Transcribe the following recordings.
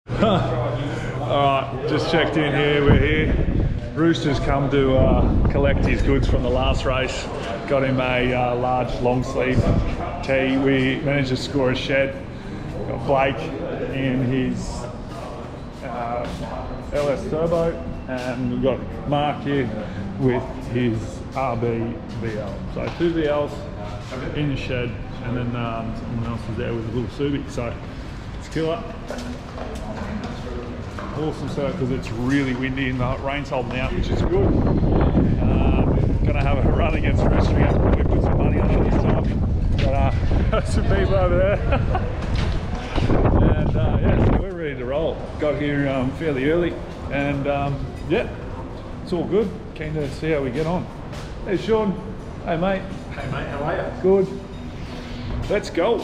Alright, just checked in here, we're here. Rooster's come to collect his goods from the last race. Got him a large long sleeve tee. We managed to score a shed. Got Blake in his LS Turbo, and we've got Mark here with his RB VL. So 2 VLs in the shed, and then someone else is there with a little Subi. So it's killer. Awesome setup because it's really windy and the rain's holding out, which is good. Gonna have a run against Rooster again. Probably put some money on it this time. Got some people over there. And yeah, so we're ready to roll. Got here fairly early, and yeah, it's all good. Keen to see how we get on. Hey Sean. Hey mate. Hey mate, how are you? Good. Let's go.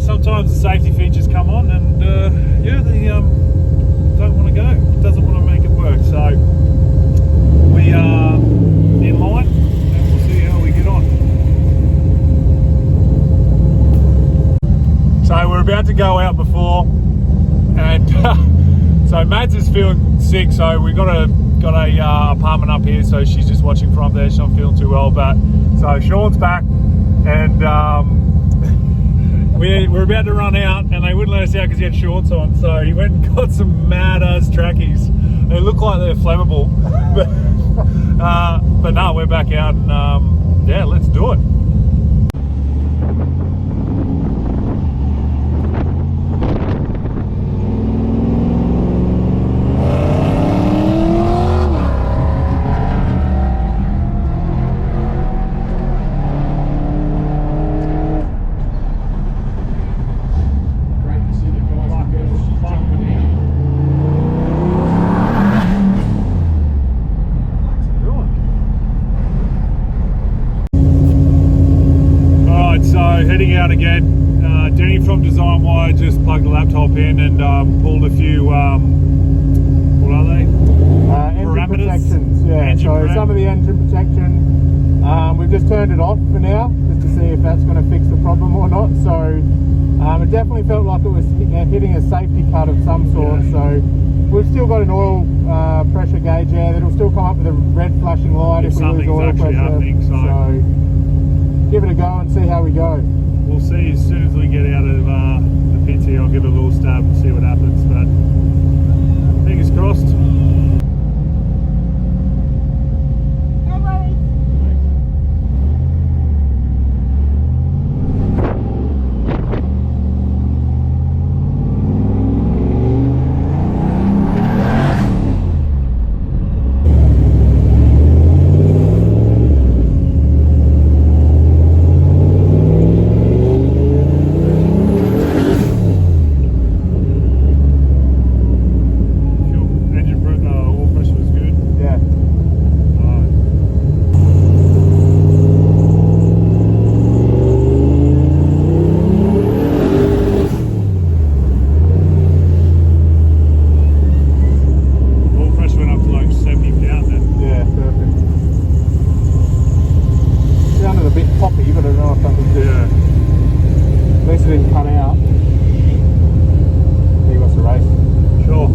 Sometimes the safety features come on, and yeah, they don't want to go. It doesn't want to make it work. So we are in line, and we'll see how we get on. So we're about to go out before, and so Mads is feeling sick. So we got a apartment up here, so she's just watching from there. She's not feeling too well, but so Sean's back, and we're about to run out, and they wouldn't let us out because he had shorts on. So he went and got some mad-ass trackies. They look like they're flammable, but no, we're back out, and yeah, let's do it. Heading out again. Denny from Design Wire just plugged the laptop in and pulled a few, what are they? Engine protections, yeah. So some of the engine protection, we've just turned it off for now, just to see if that's going to fix the problem or not. So it definitely felt like it was hitting a safety cut of some sort. Yeah. So we've still got an oil pressure gauge there that'll still come up with a red flashing light if we lose oil pressure. So give it a go and see how we go. We'll see as soon as we get out of the pits here. I'll give it a little stab and see what happens, but fingers crossed. didn't cut out. He wants to race. Sure.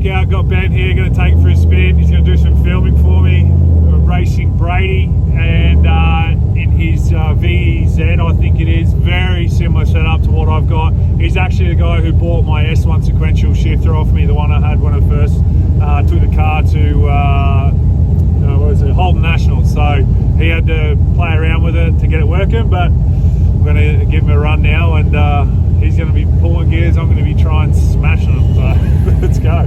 Out, got Ben here, going to take for a spin. He's going to do some filming for me, racing Brady, and in his VZ, I think it is, very similar setup to what I've got. He's actually the guy who bought my S1 sequential shifter off me, the one I had when I first took the car to what was it, Holden National. So he had to play around with it to get it working, but I'm going to give him a run now, and he's going to be pulling gears. I'm going to be trying smashing them. So let's go.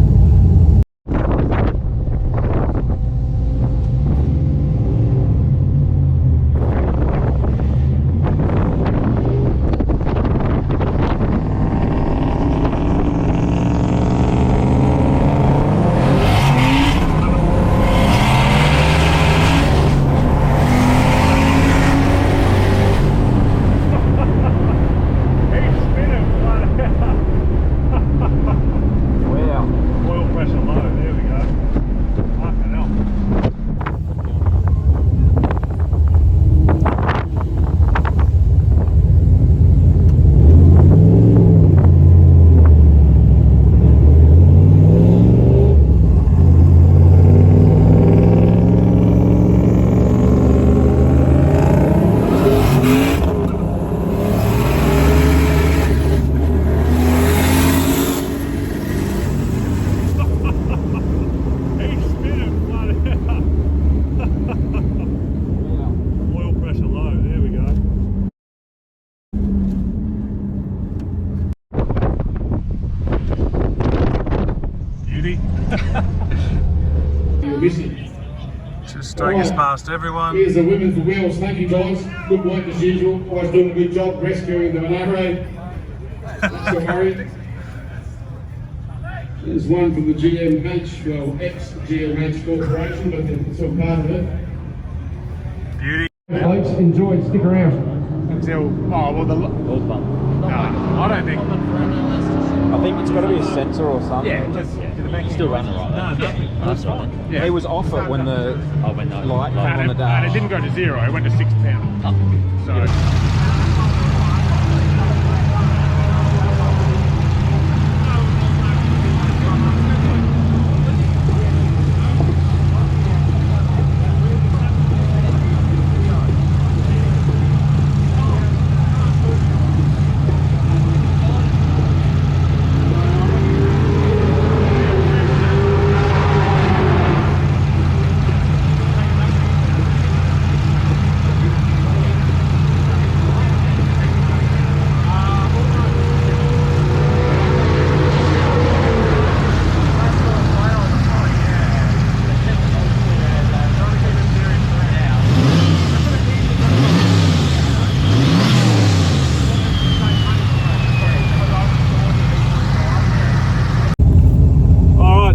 Just take us past everyone. Here's the women for wheels. Thank you guys. Good work as usual. Always doing a good job rescuing the Monaro. Let's go, Murray. There's one from the GMH, well, ex-GMH Corporation, but they're still part of it. Beauty. Folks, enjoy. Stick around. Until, oh, well, the... No, I don't think... I think it's got to be a sensor or something. Yeah, just... He's still running right there. No, that's right. Yeah. He was off it when the light came on the dash. And it didn't go to 0, it went to 6 pounds. Oh. So... Yeah.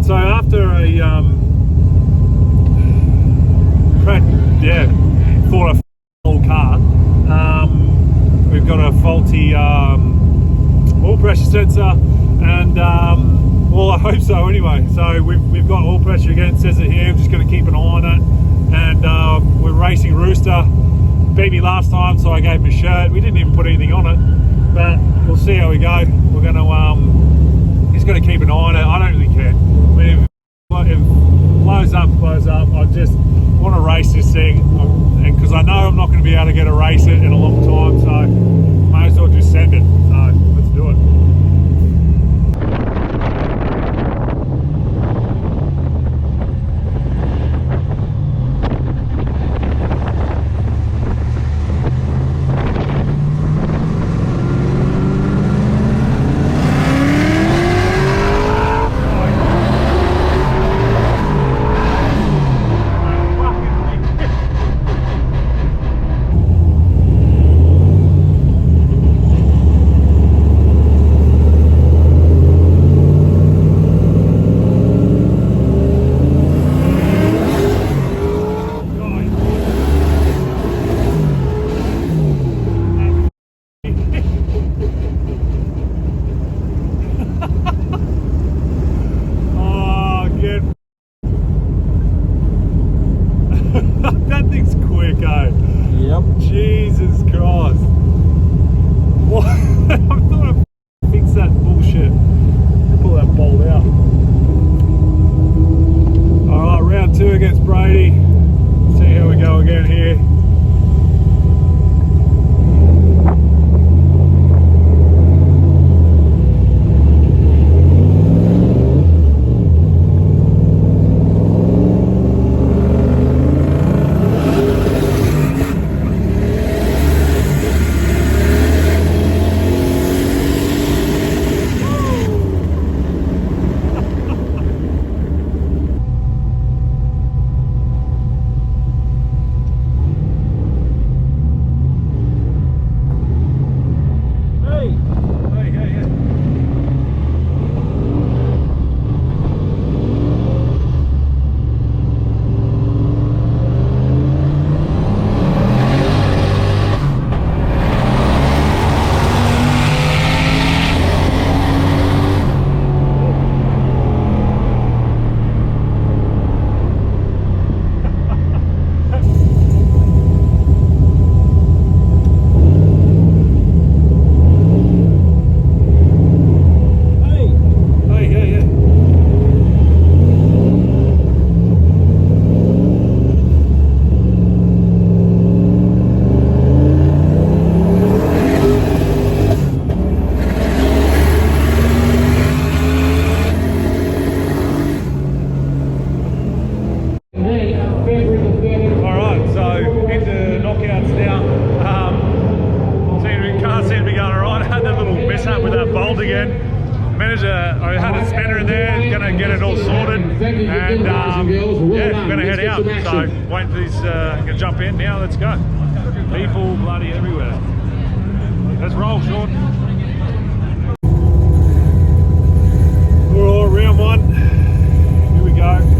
So after a thought a old car, we've got a faulty oil pressure sensor, and well, I hope so anyway. So we've got oil pressure again. It says it here. I'm just going to keep an eye on it, and we're racing Rooster. beat me last time, so I gave him a shirt. We didn't even put anything on it, but we'll see how we go. We're going to, he's got to keep an eye on it. I don't really care. I mean, if it blows up, blows up. I just want to race this thing, and because I know I'm not going to be able to get a race it in a long time, so may as well just send it. So let's do it. That thing's quick, eh? Yep. Jesus Christ. What? I'm gonna fix that bullshit. Pull that bolt out. Alright, round 2 against Brady. See how we go again here. I had a spinner in there, gonna get it all sorted, and yeah, we're gonna head out. So wait for these, gonna jump in now. Let's go. People bloody everywhere. Let's roll, Sean. All right, round 1. Here we go.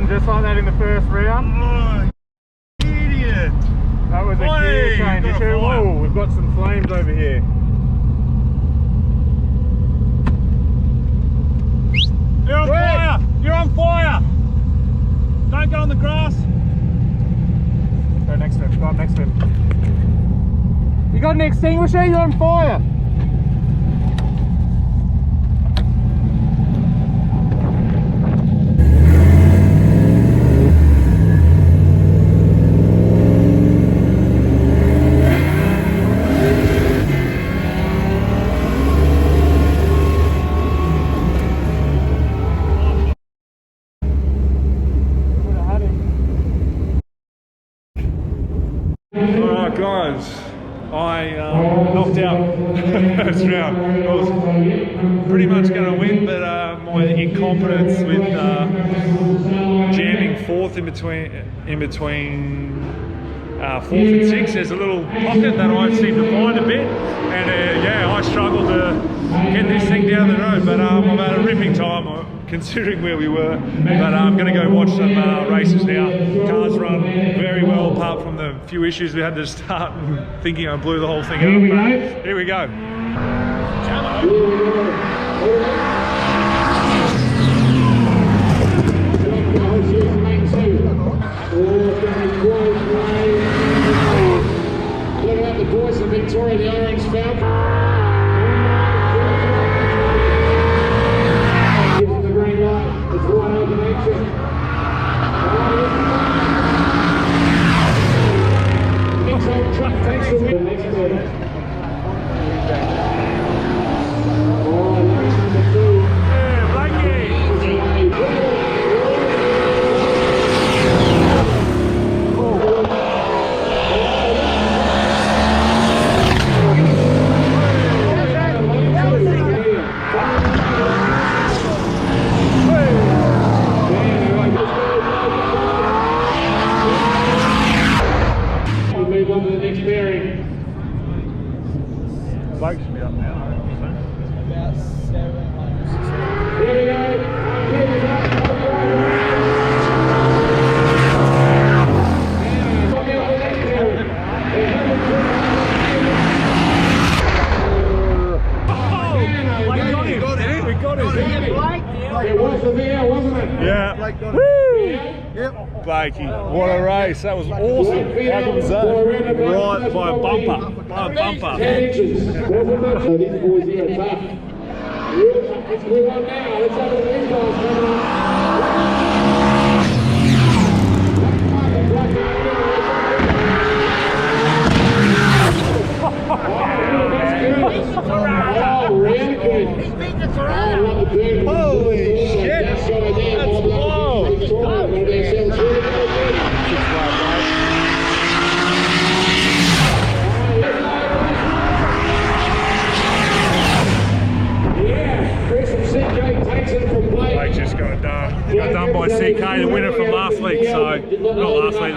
Just like that in the first round. Oh, idiot! That was a gear change issue. Oh, we've got some flames over here. You're on fire! You're on fire! Don't go on the grass. Go next to him. Go up next to him. You got an extinguisher? You're on fire. Alright guys, I knocked out first round. I was pretty much going to win, but my incompetence with jamming fourth in between 4th and 6th, there's a little pocket that I seem to find a bit, and yeah, I struggled get this thing down the road. But I've had a ripping time considering where we were. But I'm going to go watch some races now. Cars run very well, apart from the few issues we had to start and thinking I blew the whole thing up. But here we go. Look at the boys of Victoria, the orange Falcon. Gives them the green light. It's one open exit. Next old truck takes the win. Next turn. Blake should be up now. About 7. Here we go. We got it. It was the VR, wasn't it? Yeah. Woo! Yep. Blakey, what a race. That was awesome. How good was that? Right by a bumper. By a bumper. 10 inches. These boys here are tough. Let's move on now. Let's have a look at these guys coming on. Oh, really good. Holy shit. That's wild. Blake just got done by CK, the winner from last week. So not last week,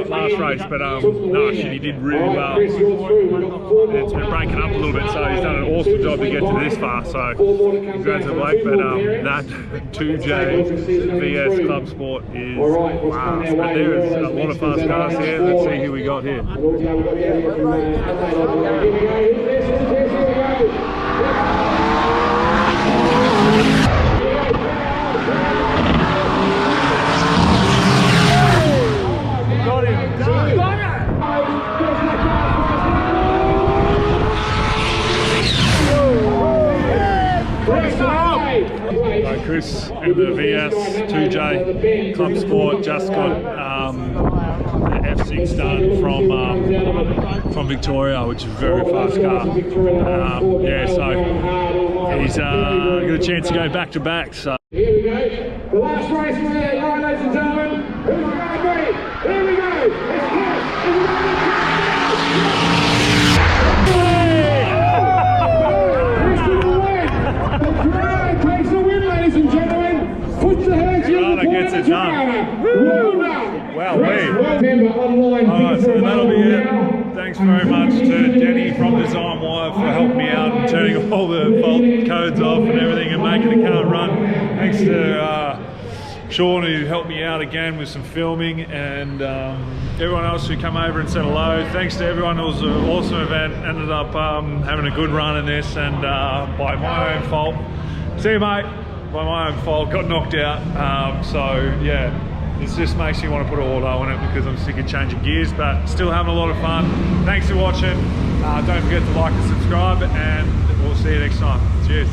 last race, but no, shit, he did really well. It's been breaking up a little bit, so he's done an awesome job to get to this far. So congrats to Blake. But that 2J VS Club Sport is fast. But there is a lot of fast cars here. Let's see who we got here. Chris and the VS 2J Club Sport just got the F6 done from Victoria, which is a very fast car. Yeah, so he's got a chance to go back to back. So here we go. The last race for the ladies and gentlemen. Who's it going to be? Here we go. It's Chris. Ladies and gentlemen, put your hands in the gets it done. Well done. Wow, Alright, so that'll be it. Thanks very much to Denny from Design Wire for helping me out and turning all the fault codes off and everything and making the car run. Thanks to Sean, who helped me out again with some filming, and everyone else who come over and said hello. Thanks to everyone. It was an awesome event. Ended up having a good run in this, and by my own fault. See you, mate. By my own fault, got knocked out. So yeah, it just makes me want to put an auto on it because I'm sick of changing gears, but still having a lot of fun. Thanks for watching. Don't forget to like and subscribe, and we'll see you next time. Cheers.